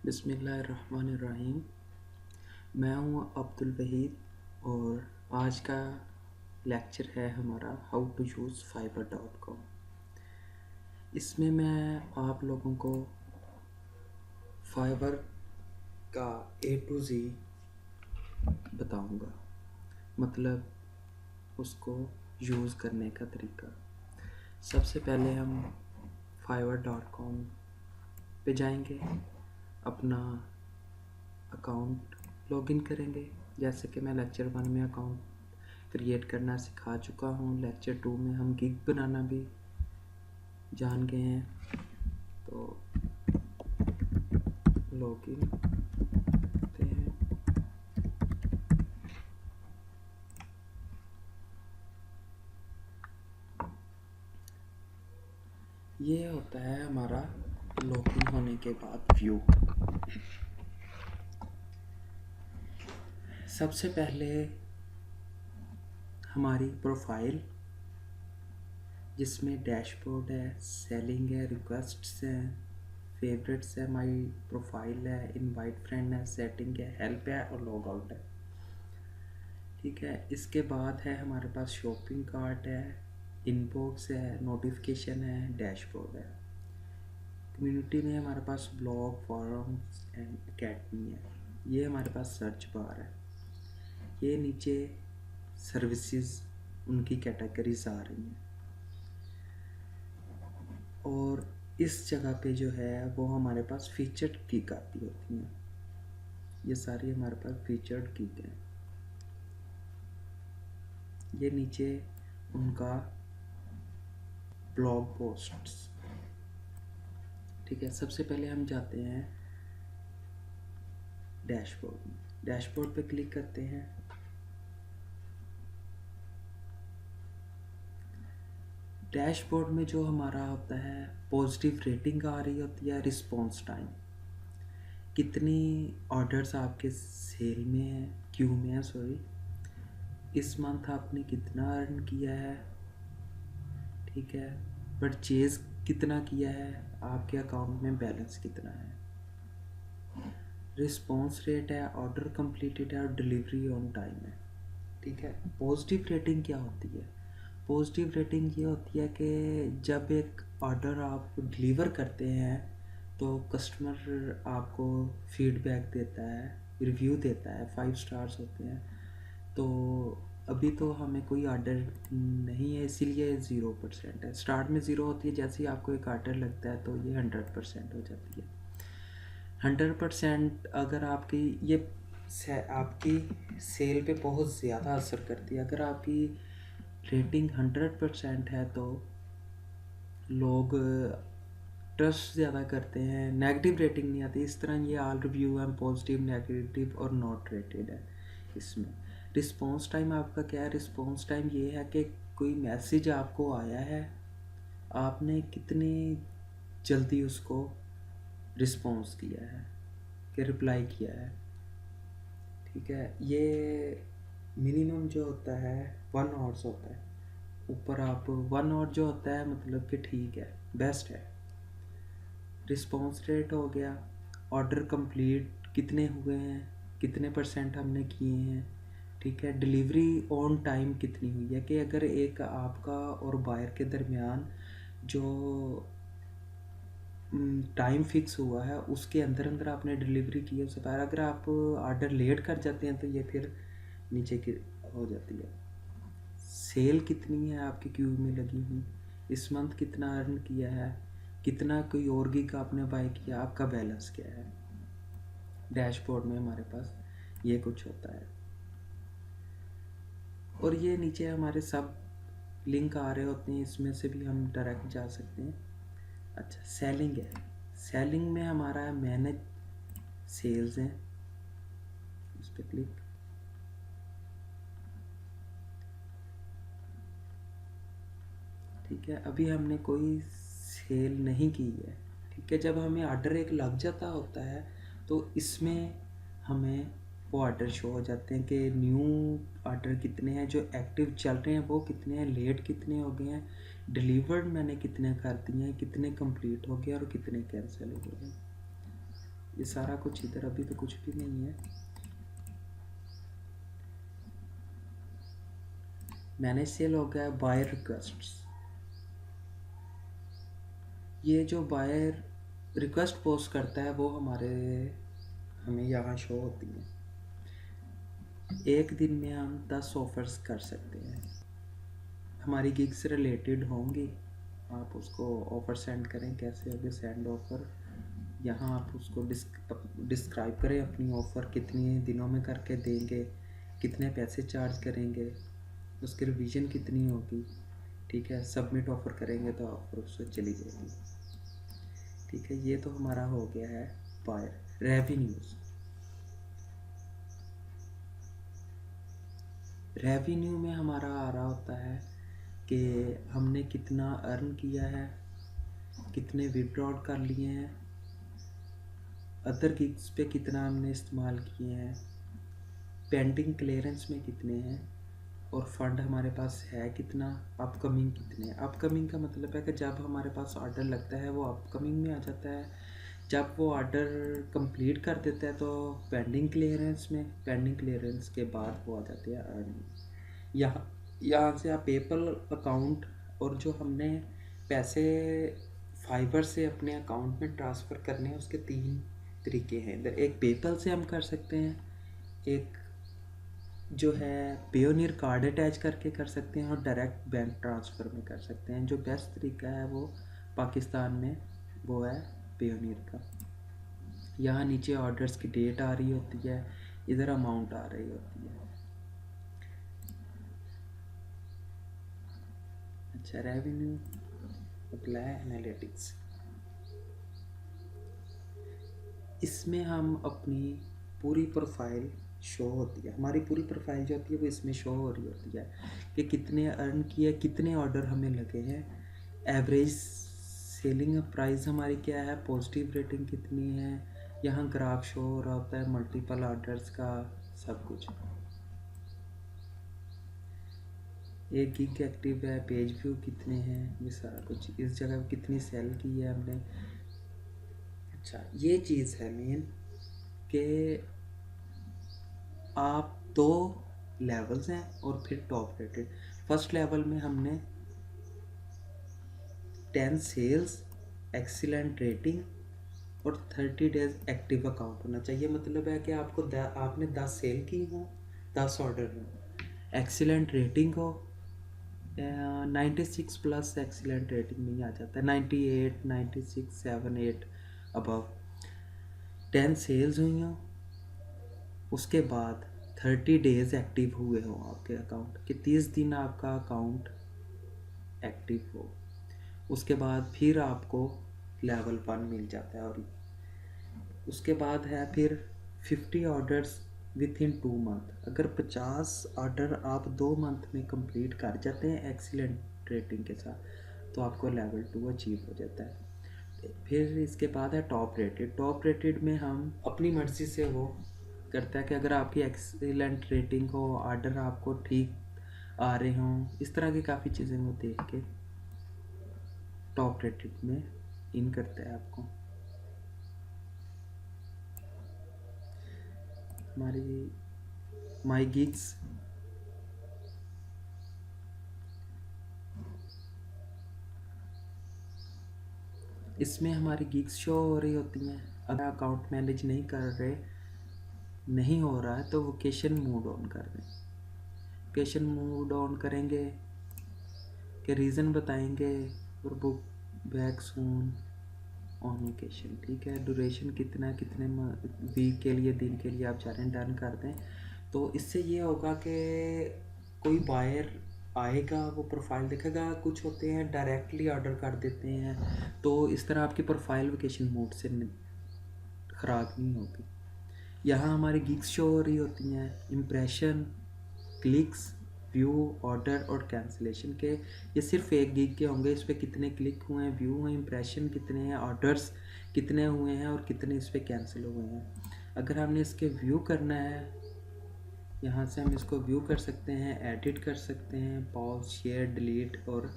बिस्मिल्लाहिर्रहमानिर्रहीम। मैं हूँ अब्दुल वहीद और आज का लेक्चर है हमारा हाउ टू यूज़ fiverr.com। इसमें मैं आप लोगों को फाइवर का A to Z बताऊँगा, मतलब उसको यूज़ करने का तरीका। सबसे पहले हम fiverr.com पे जाएंगे, अपना अकाउंट लॉगिन करेंगे। जैसे कि मैं लेक्चर 1 में अकाउंट क्रिएट करना सिखा चुका हूँ, लेक्चर 2 में हम गिग बनाना भी जान गए हैं। तो लॉगिन करते हैं। ये होता है हमारा लॉगिन होने के बाद व्यू। सबसे पहले हमारी प्रोफाइल, जिसमें डैशबोर्ड है, सेलिंग है, रिक्वेस्ट्स हैं, फेवरेट्स है, माई प्रोफाइल है, इनवाइट फ्रेंड है, सेटिंग है, हेल्प है और लॉग आउट है। ठीक है, इसके बाद है हमारे पास शॉपिंग कार्ट है, इनबॉक्स है, नोटिफिकेशन है, डैशबोर्ड है। कम्युनिटी में हमारे पास ब्लॉग, फॉरम्स एंड अकेडमी है। ये हमारे पास सर्च बार है। ये नीचे सर्विसेज, उनकी कैटेगरीज आ रही हैं। और इस जगह पे जो है वो हमारे पास फीचर्ड कीक आती होती हैं। ये सारी हमारे पास फीचर्ड कीक हैं। ये नीचे उनका ब्लॉग पोस्ट्स। ठीक है, सबसे पहले हम जाते हैं डैशबोर्ड में। डैशबोर्ड पे क्लिक करते हैं। डैशबोर्ड में जो हमारा होता है पॉजिटिव रेटिंग आ रही होती है, रिस्पॉन्स टाइम, कितनी ऑर्डर्स आपके सेल में है, क्यू में है सॉरी, इस मंथ आपने कितना अर्न किया है, ठीक है, परचेज कितना किया है, आपके अकाउंट में बैलेंस कितना है, रिस्पॉन्स रेट है, ऑर्डर कंप्लीटेड है और डिलीवरी ऑन टाइम है। ठीक है, पॉजिटिव रेटिंग क्या होती है? पॉजिटिव रेटिंग ये होती है कि जब एक ऑर्डर आप डिलीवर करते हैं तो कस्टमर आपको फीडबैक देता है, रिव्यू देता है, 5 स्टार्स होते हैं। तो अभी तो हमें कोई ऑर्डर नहीं है, इसीलिए 0% है। स्टार्ट में 0 होती है, जैसे ही आपको एक ऑर्डर लगता है तो ये 100% हो जाती है। 100% अगर आपकी आपकी सेल पे बहुत ज़्यादा असर करती है। अगर आपकी रेटिंग 100% है तो लोग ट्रस्ट ज़्यादा करते हैं, नेगेटिव रेटिंग नहीं आती। इस तरह ये ऑल रिव्यू है, पॉजिटिव, नेगेटिव और नॉट रेटेड है। इसमें रिस्पॉन्स टाइम आपका क्या है? रिस्पॉन्स टाइम ये है कि कोई मैसेज आपको आया है, आपने कितनी जल्दी उसको रिस्पॉन्स किया है, कि रिप्लाई किया है। ठीक है, ये मिनिमम जो होता है 1 आवर्स होता है। ऊपर आप 1 आवर जो होता है मतलब कि ठीक है, बेस्ट है। रिस्पॉन्स रेट हो गया, ऑर्डर कंप्लीट कितने हुए हैं, कितने % हमने किए हैं। ठीक है, डिलीवरी ऑन टाइम कितनी हुई है, कि अगर एक आपका और बायर के दरमियान जो टाइम फिक्स हुआ है उसके अंदर अंदर आपने डिलीवरी की है उससे पहले, अगर आप ऑर्डर लेट कर जाते हैं तो ये फिर नीचे की हो जाती है। सेल कितनी है आपकी क्यू में लगी हुई, इस मंथ कितना अर्न किया है, कितना कोई और गिग आपने बाय किया, आपका बैलेंस क्या है। डैशबोर्ड में हमारे पास ये कुछ होता है। और ये नीचे हमारे सब लिंक आ रहे होते हैं, इसमें से भी हम डायरेक्ट जा सकते हैं। अच्छा, सेलिंग है। सेलिंग में हमारा मैनेज सेल्स है, उस पर क्लिक। ठीक है, अभी हमने कोई सेल नहीं की है। ठीक है, जब हमें ऑर्डर एक लग जाता होता है तो इसमें हमें वो ऑर्डर शो हो जाते हैं कि न्यू ऑर्डर कितने हैं, जो एक्टिव चल रहे हैं वो कितने हैं, लेट कितने हो गए हैं, डिलीवर्ड मैंने कितने कर दिए हैं, कितने कंप्लीट हो गए और कितने कैंसिल हो गए हैं। ये सारा कुछ इधर, अभी तो कुछ भी नहीं है। मैनेज सेल हो गया। बायर रिक्वेस्ट्स, ये जो बायर रिक्वेस्ट पोस्ट करता है वो हमें यहाँ शो होती है। एक दिन में हम 10 ऑफर्स कर सकते हैं, हमारी गिग से रिलेटेड होंगी। आप उसको ऑफ़र सेंड करें, कैसे होगी सेंड ऑफ़र, यहाँ आप उसको डिस्क्राइब करें अपनी ऑफ़र कितने दिनों में करके देंगे, कितने पैसे चार्ज करेंगे, उसकी रिवीजन कितनी होगी। ठीक है, सबमिट ऑफ़र करेंगे तो ऑफ़र उससे चली जाएगी। ठीक है, ये तो हमारा हो गया है बायर। रेवेन्यू में हमारा आ रहा होता है कि हमने कितना अर्न किया है, कितने विड्रॉल कर लिए हैं, अदर गिग्स पे कितना हमने इस्तेमाल किए हैं, पेंडिंग क्लियरेंस में कितने हैं, और फंड हमारे पास है कितना, अपकमिंग कितने हैं। अपकमिंग का मतलब है कि जब हमारे पास ऑर्डर लगता है वो अपकमिंग में आ जाता है, जब वो ऑर्डर कंप्लीट कर देता है तो पेंडिंग क्लियरेंस में, पेंडिंग क्लियरेंस के बाद वो आ जाते हैं अर्निंग। यहाँ से आप पेपल अकाउंट और जो हमने पैसे फाइबर से अपने अकाउंट में ट्रांसफ़र करने हैं उसके 3 तरीके हैं। इधर एक पेपल से हम कर सकते हैं, एक जो है पेयोनियर कार्ड अटैच करके कर सकते हैं, और डायरेक्ट बैंक ट्रांसफ़र में कर सकते हैं। जो बेस्ट तरीका है वो पाकिस्तान में वो है पेयोनियर का। यहाँ नीचे ऑर्डर्स की डेट आ रही होती है, इधर अमाउंट आ रही होती है। अच्छा, रेवेन्यू, अगला है एनालिटिक्स। इसमें हम अपनी पूरी प्रोफाइल शो होती है, हमारी पूरी प्रोफाइल जो होती है वो इसमें शो हो रही होती है कि कितने अर्न किए, कितने ऑर्डर हमें लगे हैं, एवरेज सेलिंग प्राइस हमारी क्या है, पॉजिटिव रेटिंग कितनी है, यहाँ ग्राफ शो हो रहा होता है मल्टीपल ऑर्डर्स का, सब कुछ। एक गिग एक्टिव है, पेज व्यू कितने हैं, ये सारा कुछ। इस जगह कितनी सेल की है हमने। अच्छा, ये चीज़ है मेन कि आप 2 लेवल्स हैं और फिर टॉप रेटेड। फर्स्ट लेवल में हमने 10 सेल्स, एक्सीलेंट रेटिंग और 30 डेज एक्टिव अकाउंट होना चाहिए। मतलब है कि आपने 10 सेल की हो, 10 ऑर्डर हो, एक्सीलेंट रेटिंग हो, 96 प्लस एक्सीलेंट रेटिंग में ही आ जाता है, 98, 96, 7, 8 अबव। 10 सेल्स हुई हो, उसके बाद 30 डेज एक्टिव हुए हो आपके अकाउंट के, 30 दिन आपका अकाउंट एक्टिव हो, उसके बाद फिर आपको लेवल 1 मिल जाता है। और उसके बाद है फिर 50 ऑर्डर्स विथ इन 2 मंथ। अगर 50 ऑर्डर आप 2 मंथ में कंप्लीट कर जाते हैं एक्सीलेंट रेटिंग के साथ तो आपको लेवल 2 अचीव हो जाता है। फिर इसके बाद है टॉप रेटेड। टॉप रेटेड में हम अपनी मर्ज़ी से वो करता है कि अगर आपकी एक्सीलेंट रेटिंग हो, ऑर्डर आपको ठीक आ रहे हों, इस तरह की काफ़ी चीज़ें वो देख के टॉप रेटेड में इन करता है आपको। हमारी माई गिग्स, इसमें हमारी गिग्स शो हो रही होती हैं। अगर अकाउंट मैनेज नहीं हो रहा है तो वोकेशन मोड ऑन कर दें। वोकेशन मोड ऑन करेंगे के रीज़न बताएंगे, और book back soon on vocation. ठीक है, ड्यूरेशन कितना, कितने वीक के लिए, दिन के लिए आप चाह रहे हैं, डन कर दें। तो इससे ये होगा कि कोई बायर आएगा, वो प्रोफाइल देखेगा। कुछ होते हैं डायरेक्टली ऑर्डर कर देते हैं, तो इस तरह आपकी प्रोफाइल वोकेशन मोड से ख़राब नहीं होगी। यहाँ हमारी गिग्स शो हो रही होती हैं, इम्प्रेशन, क्लिक्स, व्यू, ऑर्डर और कैंसिलेशन के। ये सिर्फ एक गिग के होंगे, इस पर कितने क्लिक हुए हैं, व्यू हुए, इम्प्रेशन कितने हैं, ऑर्डर्स कितने हुए हैं और कितने इस पर कैंसिल हुए हैं। अगर हमने इसके व्यू करना है, यहाँ से हम इसको व्यू कर सकते हैं, एडिट कर सकते हैं, पॉज, शेयर, डिलीट और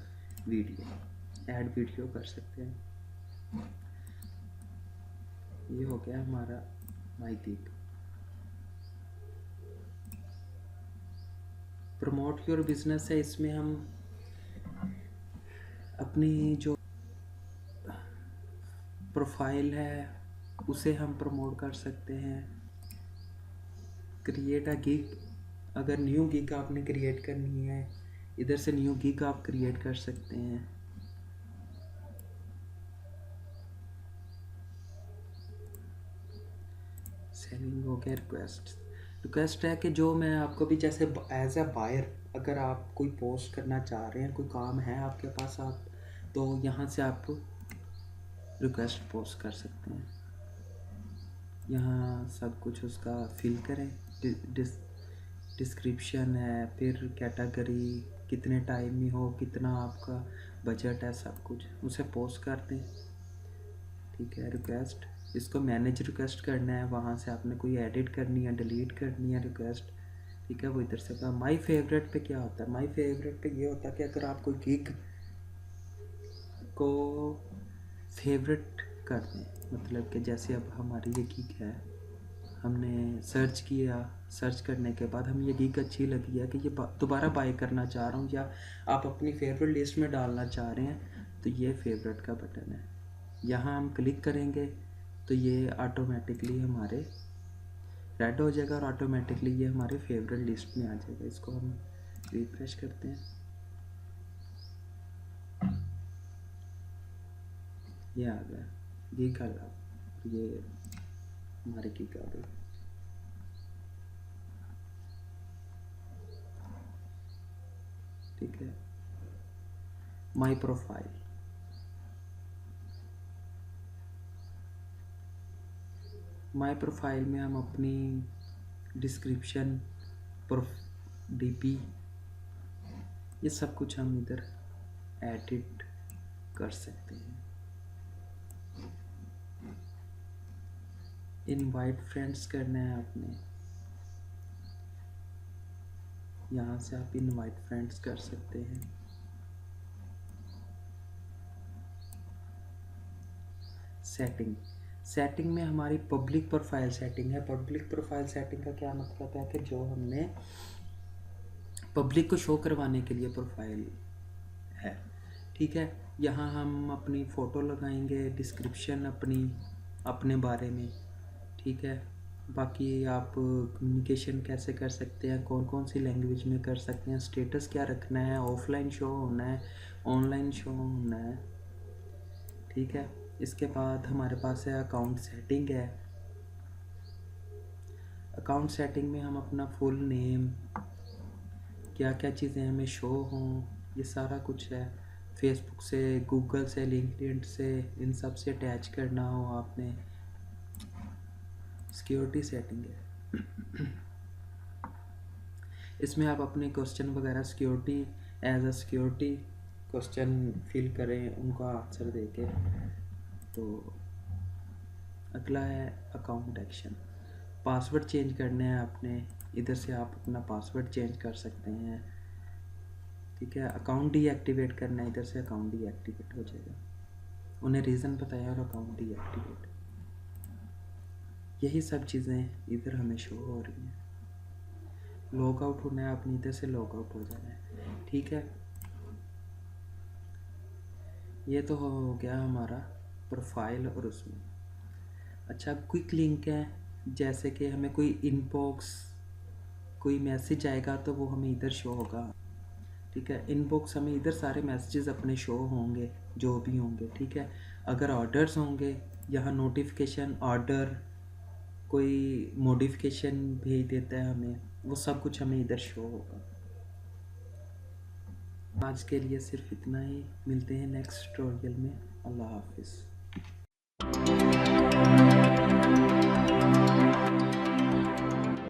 वीडियो, ऐड वीडियो कर सकते हैं। ये हो गया हमारा माई गिग। प्रमोट योर बिजनेस है, इसमें हम अपनी जो प्रोफाइल है उसे हम प्रमोट कर सकते हैं। क्रिएट अ गिग, अगर न्यू गिग आपने क्रिएट करनी है, इधर से न्यू गिग आप क्रिएट कर सकते हैं। सेलिंग हो गया। रिक्वेस्ट है कि जो मैं आपको भी जैसे एज अ बायर, अगर आप कोई पोस्ट करना चाह रहे हैं, कोई काम है आपके पास, आप तो यहाँ से आप रिक्वेस्ट पोस्ट कर सकते हैं। यहाँ सब कुछ उसका फिल करें, डिस्क्रिप्शन है, फिर कैटेगरी, कितने टाइम में हो, कितना आपका बजट है, सब कुछ उसे पोस्ट कर दें। ठीक है। रिक्वेस्ट, इसको मैनेज रिक्वेस्ट करना है, वहाँ से आपने कोई एडिट करनी है, डिलीट करनी है रिक्वेस्ट। ठीक है, वो इधर से का माई फेवरेट पे क्या होता है, माई फेवरेट पे ये होता है कि अगर आप कोई गिग को फेवरेट कर दें, मतलब कि जैसे अब हमारी ये गिग है, हमने सर्च किया, सर्च करने के बाद हमें ये गिग अच्छी लगी है कि ये दोबारा बाय करना चाह रहा हूँ, या आप अपनी फेवरेट लिस्ट में डालना चाह रहे हैं, तो ये फेवरेट का बटन है। यहाँ हम क्लिक करेंगे तो ये ऑटोमेटिकली हमारे रेड हो जाएगा और ऑटोमेटिकली ये हमारे फेवरेट लिस्ट में आ जाएगा। इसको हम रिफ्रेश करते हैं, ये आ गया गिग आ गया, ये हमारे गिग आ गई। ठीक है। माई प्रोफाइल, माई प्रोफाइल में हम अपनी डिस्क्रिप्शन, डीपी, ये सब कुछ हम इधर एडिट कर सकते हैं। इनवाइट फ्रेंड्स करना है आपने, यहाँ से आप इनवाइट फ्रेंड्स कर सकते हैं। सेटिंग में हमारी पब्लिक प्रोफाइल सेटिंग है। पब्लिक प्रोफाइल सेटिंग का क्या मतलब है कि जो हमने पब्लिक को शो करवाने के लिए प्रोफाइल है। ठीक है। यहाँ हम अपनी फ़ोटो लगाएंगे, डिस्क्रिप्शन अपने बारे में। ठीक है। बाकी आप कम्युनिकेशन कैसे कर सकते हैं, कौन कौन सी लैंग्वेज में कर सकते हैं, स्टेटस क्या रखना है, ऑफलाइन शो होना है, ऑनलाइन शो होना है। ठीक है। इसके बाद हमारे पास है अकाउंट सेटिंग है। अकाउंट सेटिंग में हम अपना फुल नेम, क्या क्या चीज़ें हमें शो हों, ये सारा कुछ है। फेसबुक से, गूगल से, लिंक्डइन से, इन सब से अटैच करना हो आपने। सिक्योरिटी सेटिंग है, इसमें आप अपने क्वेश्चन वगैरह security, as a security question fill करें, उनका आंसर देके। तो अगला है अकाउंट एक्शन। पासवर्ड चेंज करना है आपने, इधर से आप अपना पासवर्ड चेंज कर सकते हैं। ठीक है। अकाउंट डीएक्टिवेट करना है, इधर से अकाउंट डीएक्टिवेट हो जाएगा। उन्हें रीज़न बताया और अकाउंट डीएक्टिवेट, यही सब चीज़ें इधर हमें शो हो रही हैं। लॉग आउट होना है, आपने इधर से लॉग आउट हो जाना है। ठीक है। ये तो हो गया हमारा प्रोफाइल। और उसमें अच्छा क्विक लिंक है, जैसे कि हमें कोई इनबॉक्स, कोई मैसेज आएगा तो वो हमें इधर शो होगा। ठीक है। इनबॉक्स हमें इधर सारे मैसेजेस अपने शो होंगे, जो भी होंगे। ठीक है। अगर ऑर्डर्स होंगे, यहाँ नोटिफिकेशन, ऑर्डर, कोई मॉडिफिकेशन भेज देता है हमें, वो सब कुछ हमें इधर शो होगा। आज के लिए सिर्फ इतना ही, मिलते हैं नेक्स्ट ट्यूटोरियल में। अल्लाह हाफिज़।